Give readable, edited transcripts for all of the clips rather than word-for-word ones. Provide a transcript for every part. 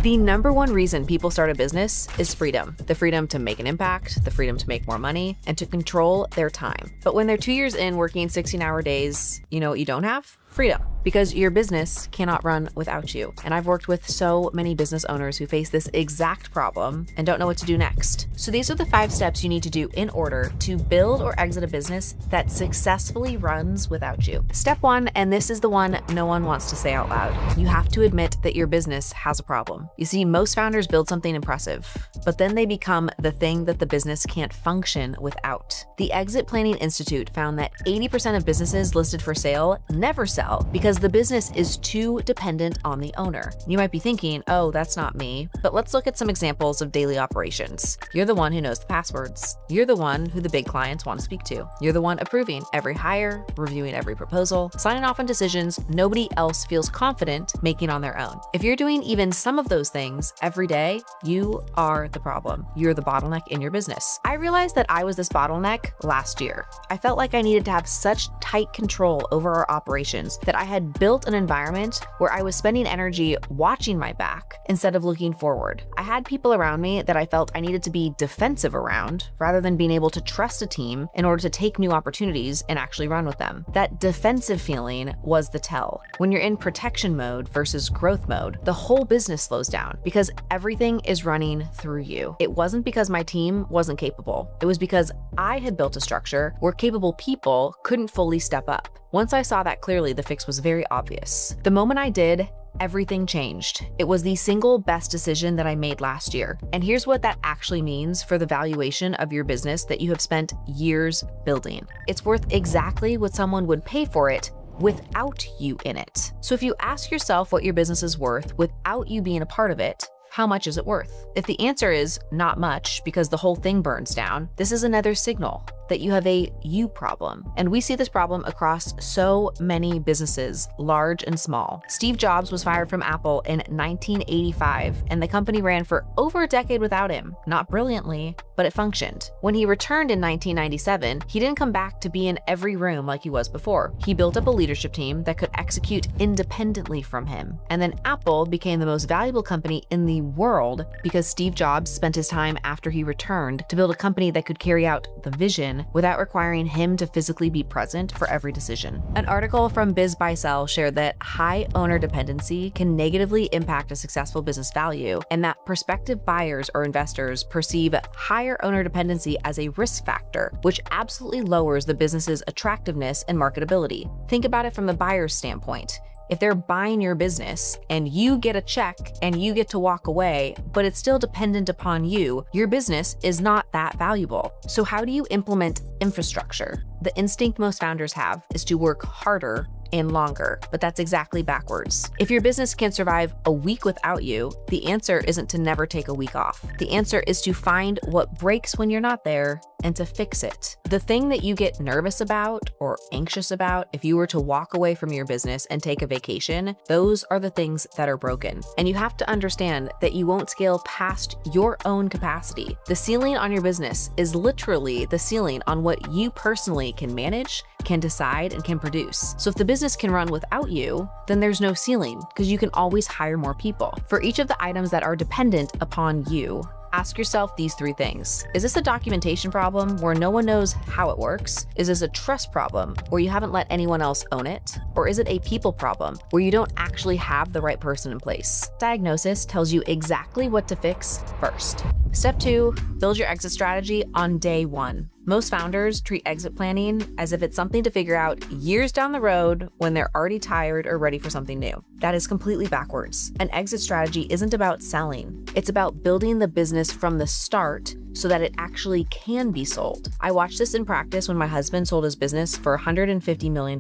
The number one reason people start a business is freedom. The freedom to make an impact, the freedom to make more money, and to control their time. But when they're 2 years in working 16-hour days, you know what you don't have? Freedom. Because your business cannot run without you. And I've worked with so many business owners who face this exact problem and don't know what to do next. So these are the 5 steps you need to do in order to build or exit a business that successfully runs without you. Step 1, and this is the one no one wants to say out loud. You have to admit that your business has a problem. You see, most founders build something impressive, but then they become the thing that the business can't function without. The Exit Planning Institute found that 80% of businesses listed for sale never sell because the business is too dependent on the owner. You might be thinking, oh, that's not me, but let's look at some examples of daily operations. You're the one who knows the passwords. You're the one who the big clients want to speak to. You're the one approving every hire, reviewing every proposal, signing off on decisions nobody else feels confident making on their own. If you're doing even some of those things every day, you are the problem. You're the bottleneck in your business. I realized that I was this bottleneck last year. I felt like I needed to have such tight control over our operations that I had built an environment where I was spending energy watching my back instead of looking forward. I had people around me that I felt I needed to be defensive around rather than being able to trust a team in order to take new opportunities and actually run with them. That defensive feeling was the tell. When you're in protection mode versus growth mode, the whole business slows down because everything is running through you. It wasn't because my team wasn't capable. It was because I had built a structure where capable people couldn't fully step up. Once I saw that clearly, the fix was very obvious. The moment I did, everything changed. It was the single best decision that I made last year. And here's what that actually means for the valuation of your business that you have spent years building. It's worth exactly what someone would pay for it without you in it. So if you ask yourself what your business is worth without you being a part of it, how much is it worth? If the answer is not much because the whole thing burns down, this is another signal that you have a you problem. And we see this problem across so many businesses, large and small. Steve Jobs was fired from Apple in 1985, and the company ran for over a decade without him. Not brilliantly, but it functioned. When he returned in 1997, he didn't come back to be in every room like he was before. He built up a leadership team that could execute independently from him. And then Apple became the most valuable company in the world because Steve Jobs spent his time after he returned to build a company that could carry out the vision without requiring him to physically be present for every decision. An article from Biz Buy Sell shared that high owner dependency can negatively impact a successful business value, and that prospective buyers or investors perceive higher owner dependency as a risk factor, which absolutely lowers the business's attractiveness and marketability. Think about it from the buyer's standpoint. If they're buying your business and you get a check and you get to walk away, but it's still dependent upon you, your business is not that valuable. So how do you implement infrastructure? The instinct most founders have is to work harder and longer, but that's exactly backwards. If your business can't survive a week without you, the answer isn't to never take a week off. The answer is to find what breaks when you're not there and to fix it. The thing that you get nervous about or anxious about if you were to walk away from your business and take a vacation, those are the things that are broken. And you have to understand that you won't scale past your own capacity. The ceiling on your business is literally the ceiling on what you personally can manage, can decide, and can produce. So if the business can run without you, then there's no ceiling because you can always hire more people. For each of the items that are dependent upon you, ask yourself these 3 things. Is this a documentation problem where no one knows how it works? Is this a trust problem where you haven't let anyone else own it? Or is it a people problem where you don't actually have the right person in place? Diagnosis tells you exactly what to fix first. Step 2, build your exit strategy on day 1. Most founders treat exit planning as if it's something to figure out years down the road when they're already tired or ready for something new. That is completely backwards. An exit strategy isn't about selling. It's about building the business from the start so that it actually can be sold. I watched this in practice when my husband sold his business for $150 million.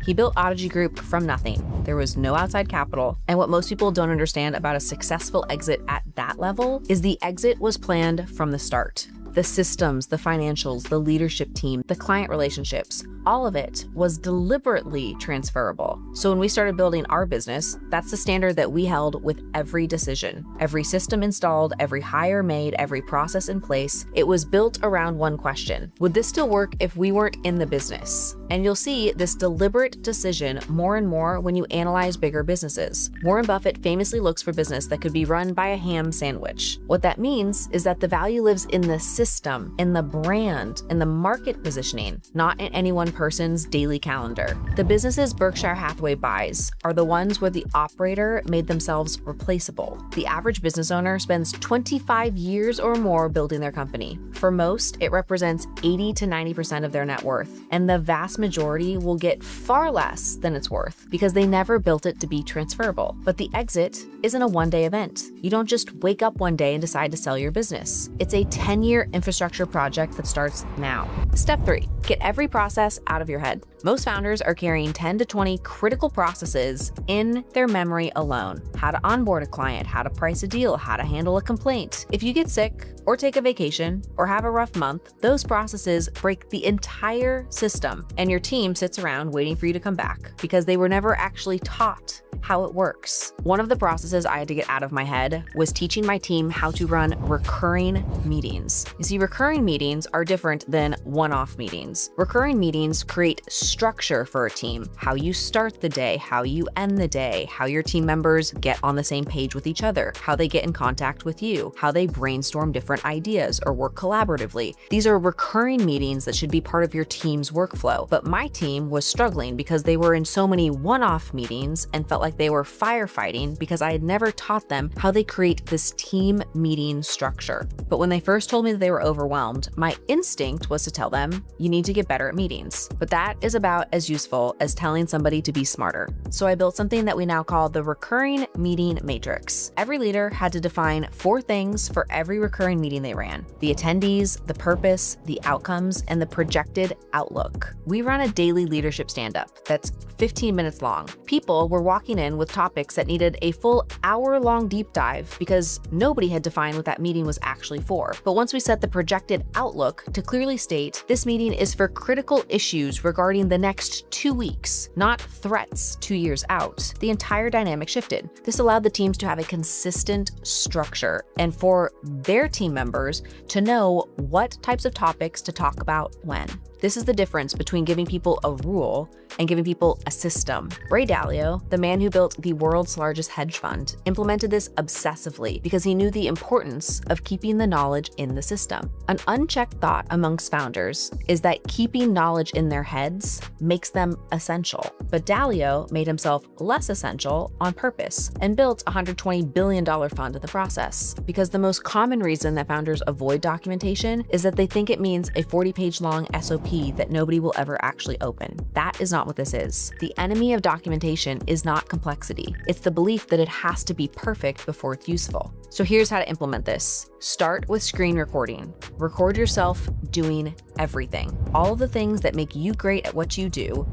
He built Odyssey Group from nothing. There was no outside capital. And what most people don't understand about a successful exit at that level is the exit was planned from the start. The systems, the financials, the leadership team, the client relationships, all of it was deliberately transferable. So when we started building our business, that's the standard that we held with every decision. Every system installed, every hire made, every process in place, it was built around one question: would this still work if we weren't in the business? And you'll see this deliberate decision more and more when you analyze bigger businesses. Warren Buffett famously looks for business that could be run by a ham sandwich. What that means is that the value lives in the system, in the brand, in the market positioning, not in any one person's daily calendar. The businesses Berkshire Hathaway buys are the ones where the operator made themselves replaceable. The average business owner spends 25 years or more building their company. For most, it represents 80 to 90% of their net worth, and the vast majority will get far less than it's worth because they never built it to be transferable. But the exit isn't a one-day event. You don't just wake up one day and decide to sell your business. It's a 10-year infrastructure project that starts now. Step 3, get every process out of your head. Most founders are carrying 10 to 20 critical processes in their memory alone. How to onboard a client, how to price a deal, how to handle a complaint. If you get sick or take a vacation or have a rough month, those processes break the entire system, and your team sits around waiting for you to come back because they were never actually taught how it works. One of the processes I had to get out of my head was teaching my team how to run recurring meetings. You see, recurring meetings are different than one-off meetings. Recurring meetings create structure for a team: how you start the day, how you end the day, how your team members get on the same page with each other, how they get in contact with you, how they brainstorm different ideas or work collaboratively. These are recurring meetings that should be part of your team's workflow. But my team was struggling because they were in so many one-off meetings and felt like they were firefighting because I had never taught them how they create this team meeting structure. But when they first told me that they were overwhelmed, my instinct was to tell them, you need to get better at meetings. But that is about as useful as telling somebody to be smarter. So I built something that we now call the recurring meeting matrix. Every leader had to define 4 things for every recurring meeting they ran: the attendees, the purpose, the outcomes, and the projected outlook. We run a daily leadership stand-up that's 15 minutes long. People were walking in with topics that needed a full hour-long deep dive because nobody had defined what that meeting was actually for. But once we set the projected outlook to clearly state this meeting is for critical issues regarding the next 2 weeks, not threats 2 years out, the entire dynamic shifted. This allowed the teams to have a consistent structure and for their team members to know what types of topics to talk about when. This is the difference between giving people a rule and giving people a system. Ray Dalio, the man who built the world's largest hedge fund, implemented this obsessively because he knew the importance of keeping the knowledge in the system. An unchecked thought amongst founders is that keeping knowledge in their heads makes them essential. But Dalio made himself less essential on purpose and built a $120 billion fund in the process. Because the most common reason that founders avoid documentation is that they think it means a 40-page long SOP that nobody will ever actually open. That is not what this is. The enemy of documentation is not complexity. It's the belief that it has to be perfect before it's useful. So here's how to implement this. Start with screen recording. Record yourself doing everything. All of the things that make you great at what you do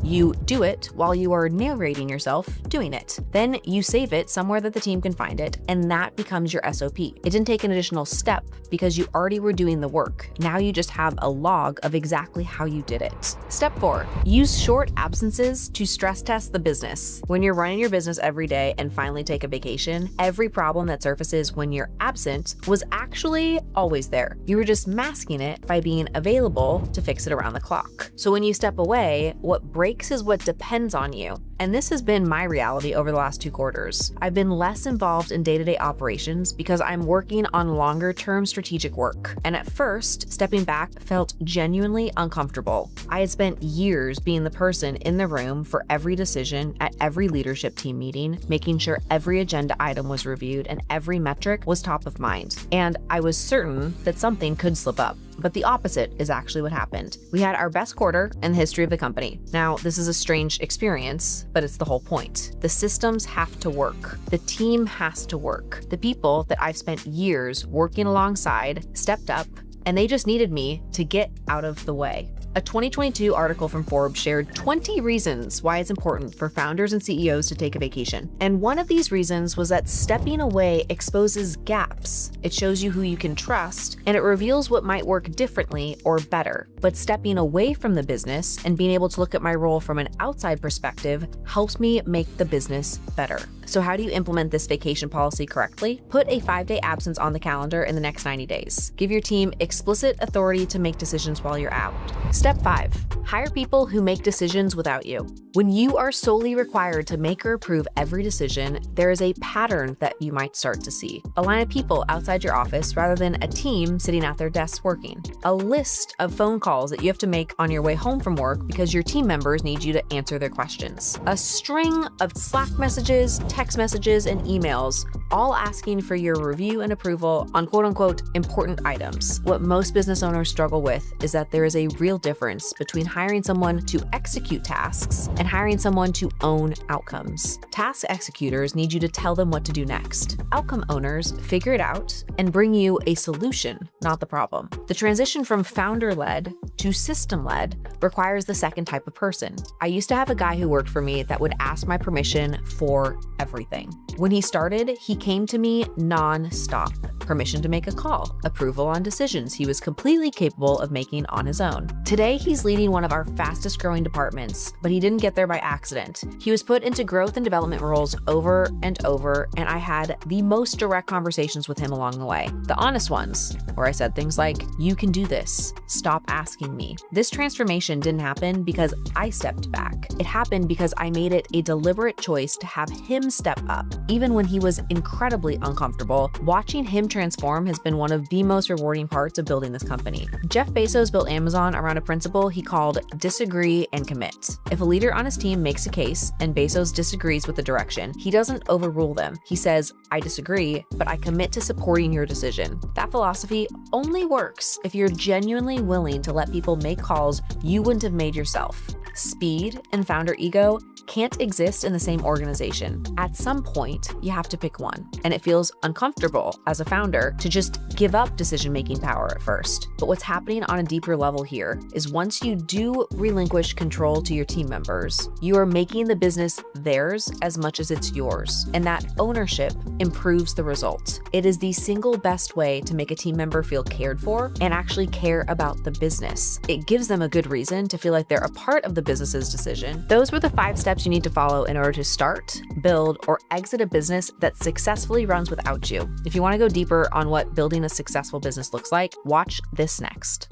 it while you are narrating yourself doing it. Then you save it somewhere that the team can find it, and that becomes your SOP. It didn't take an additional step because you already were doing the work. Now you just have a log of exactly how you did it. Step 4, use short absences to stress test the business. When you're running your business every day and finally take a vacation, every problem that surfaces when you're absent was actually always there. You were just masking it by being available to fix it around the clock. So when you step away, what breaks is what depends on you. And this has been my reality over the last 2 quarters. I've been less involved in day-to-day operations because I'm working on longer-term strategic work. And at first, stepping back felt genuinely uncomfortable. I had spent years being the person in the room for every decision at every leadership team meeting, making sure every agenda item was reviewed and every metric was top of mind. And I was certain that something could slip up. But the opposite is actually what happened. We had our best quarter in the history of the company. Now, this is a strange experience, but it's the whole point. The systems have to work. The team has to work. The people that I've spent years working alongside stepped up, and they just needed me to get out of the way. A 2022 article from Forbes shared 20 reasons why it's important for founders and CEOs to take a vacation. And one of these reasons was that stepping away exposes gaps. It shows you who you can trust, and it reveals what might work differently or better. But stepping away from the business and being able to look at my role from an outside perspective helps me make the business better. So how do you implement this vacation policy correctly? Put a 5-day absence on the calendar in the next 90 days. Give your team explicit authority to make decisions while you're out. Step 5, hire people who make decisions without you. When you are solely required to make or approve every decision, there is a pattern that you might start to see. A line of people outside your office rather than a team sitting at their desks working. A list of phone calls that you have to make on your way home from work because your team members need you to answer their questions. A string of Slack messages, text messages, and emails, all asking for your review and approval on quote-unquote important items. What most business owners struggle with is that there is a real difference between hiring someone to execute tasks and hiring someone to own outcomes. Task executors need you to tell them what to do next. Outcome owners figure it out and bring you a solution, not the problem. The transition from founder-led to system-led requires the second type of person. I used to have a guy who worked for me that would ask my permission for everything. When he started, he came to me non-stop. Permission to make a call, approval on decisions he was completely capable of making on his own. Today, he's leading one of our fastest growing departments, but he didn't get there by accident. He was put into growth and development roles over and over, and I had the most direct conversations with him along the way. The honest ones, where I said things like, "You can do this. Stop asking me." This transformation didn't happen because I stepped back. It happened because I made it a deliberate choice to have him step up. Even when he was incredibly uncomfortable, watching him transform has been one of the most rewarding parts of building this company. Jeff Bezos built Amazon around a principle he called disagree and commit. If a leader on his team makes a case and Bezos disagrees with the direction, he doesn't overrule them. He says, "I disagree, but I commit to supporting your decision." That philosophy only works if you're genuinely willing to let people make calls you wouldn't have made yourself. Speed and founder ego can't exist in the same organization. At some point, you have to pick one, and it feels uncomfortable as a founder to just give up decision-making power at first. But what's happening on a deeper level here is once you do relinquish control to your team members, you are making the business theirs as much as it's yours, and that ownership improves the result. It is the single best way to make a team member feel cared for and actually care about the business. It gives them a good reason to feel like they're a part of the business's decision. Those were the 5 steps you need to follow in order to start, build, or exit a business that successfully runs without you. If you want to go deeper on what building a successful business looks like, watch this next.